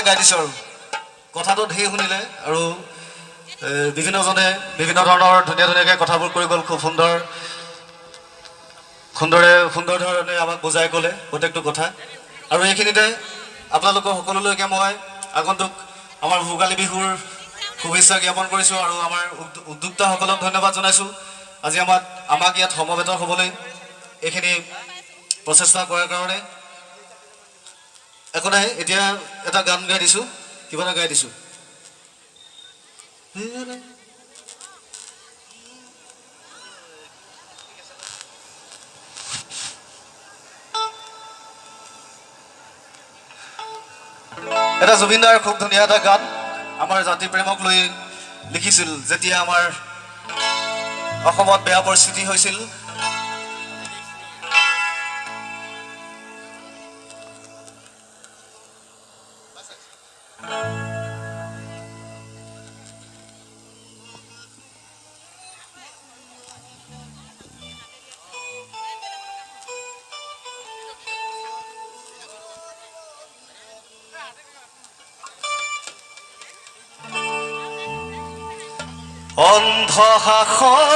গাই দিছোঁ আৰু কথাটো ঢেৰ শুনিলে আৰু বিভিন্নজনে বিভিন্ন ধৰণৰ ধুনীয়াকৈ কথাবোৰ কৰি গ'ল খুব সুন্দৰ ধৰণে আমাক বুজাই ক'লে প্ৰত্যেকটো কথা আৰু এইখিনিতে আপোনালোকৰ সকলোলৈকে মই আগন্তুক আমাৰ ভোগালী বিহুৰ শুভেচ্ছা জ্ঞাপন কৰিছোঁ আৰু আমাৰ উদ্যোক্তাসকলক ধন্যবাদ জনাইছোঁ আজি আমাক ইয়াত সমবেত হ'বলৈ এইখিনি প্ৰচেষ্টা কৰাৰ কাৰণে একো নাই এতিয়া এটা গান গাই দিছোঁ কিবা এটা গাই দিছোঁ এটা জুবিনদাৰ খুব ধুনীয়া এটা গান আমাৰ জাতি প্ৰেমক লৈ লিখিছিল যেতিয়া আমাৰ অসমত বেয়া পৰিস্থিতি হৈছিল অন্ধ শাসন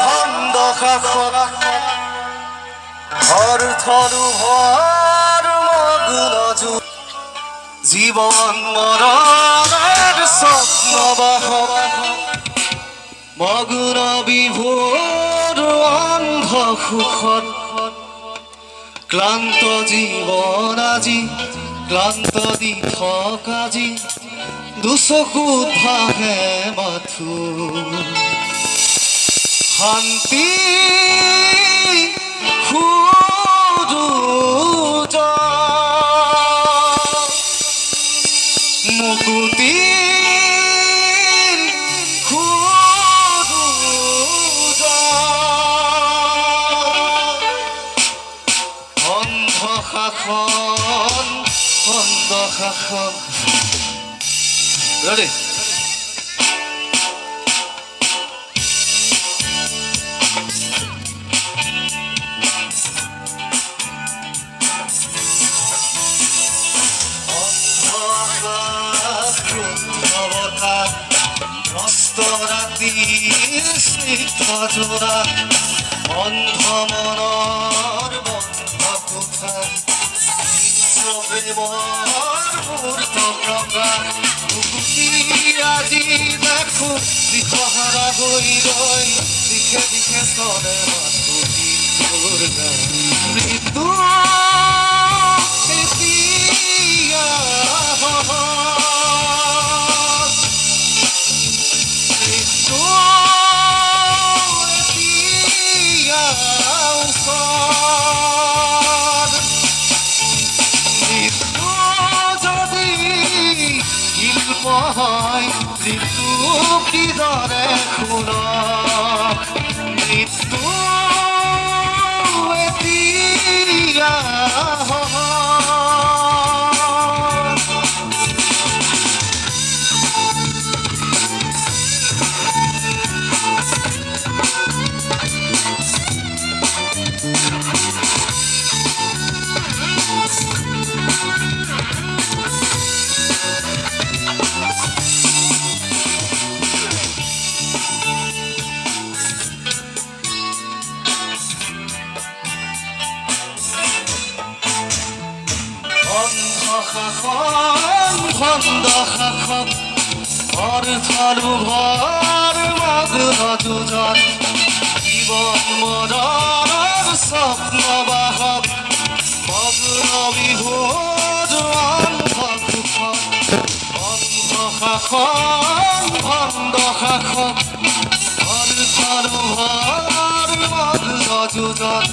ভণ্ড শাসন অৰ্থলোভৰ মগুনজু জীৱন মৰণৰ স্বপ্ন বাহক মগুন বিভোৰ অন্ধ সুখত ক্লান্ত জীৱন আজি ক্লান্ত দি থকা আজি দুচকুত ভাহে মাথো শান্তি মুকুতি অন্ধ শাসন অন্ধ শাসন Ready? রাতি স্নিগ্ধ জোড়া অন্ধ মনৰ বন্ধ কোঠা মূৰ্ত প্ৰকাশ আজি দেখো দিশহাৰা হৈ ৰয় দিশে দিশে চলে মৃত্যু মৃত্যু কিদৰে শুন মৃত্যু এতিয়া ভণ্ড শাসক অৰ্থলোভৰ মগ্ন যুঁজত জীৱন মৰণৰ স্বপ্ন বাহক মগ্ন বিভোৰ অন্ধ সুখত অন্ধ শাসন ভণ্ড শাসক অৰ্থলোভৰ মগ্ন যুঁজত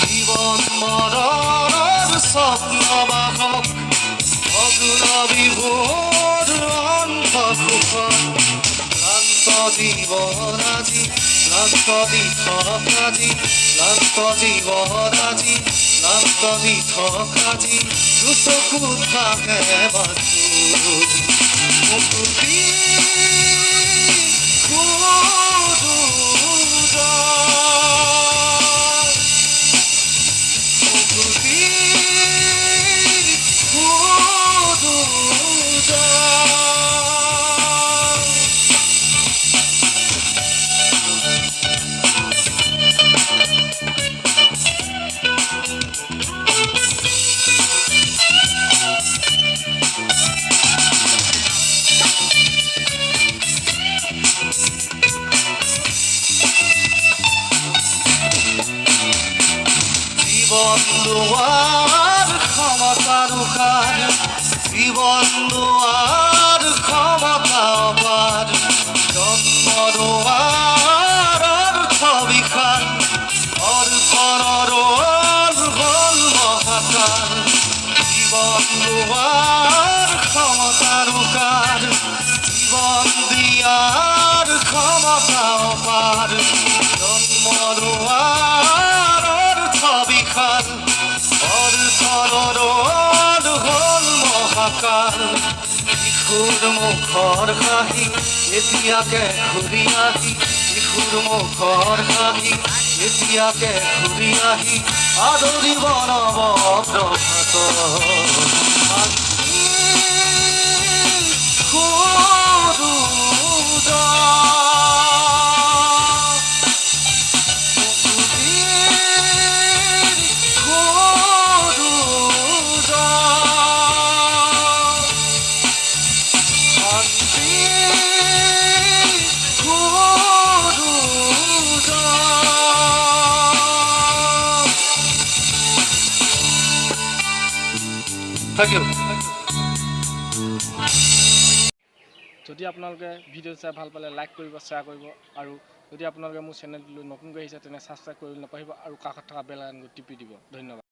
জীৱন মৰণৰ স্বপ্ন বাহক মগ্ন বিভোৰ অন্ধ সুখত ক্লান্ত জীৱন আজি ক্লান্ত দিঠক আজি ক্লান্ত জীৱন আজি ক্লান্ত দিঠক আজি দুচকুত ভাহে মাথো মুকুতি do লোৱাৰ ক্ষমতাৰ উশাহ জীৱন লোৱাৰ ক্ষমতা অপাৰ জন্ম লোৱাৰ অৰ্থ বিশাল অৰ্পণৰ হ'ল মহাকাল জীৱন লোৱাৰ ক্ষমতাৰ উশাহ জীবন দিয়াৰ ক্ষমতা অপাৰ জন্ম লোৱাৰ অৰ্থ বিশাল অৰ্থৰ হ'ল মহাকাল শিশুৰ মুখৰ হাঁহি এতিয়াকে ঘূৰি আহি শিশুৰ মুখৰ হাঁহি এতিয়াকে ঘূৰি আহি আদৰিব নৱপ্ৰভাত Thank you. যদি আপোনালোকে ভিডিঅ' চাই ভাল পালে লাইক কৰিব শ্বেয়াৰ কৰিব আৰু যদি আপোনালোকে মোৰ চেনেলটো নতুনকৈ আহিছে তেনে ছাবস্ক্ৰাইব কৰিবলৈ নাপাহৰিব আৰু কাষত থকা বেল আইকনটো টিপি দিব ধন্যবাদ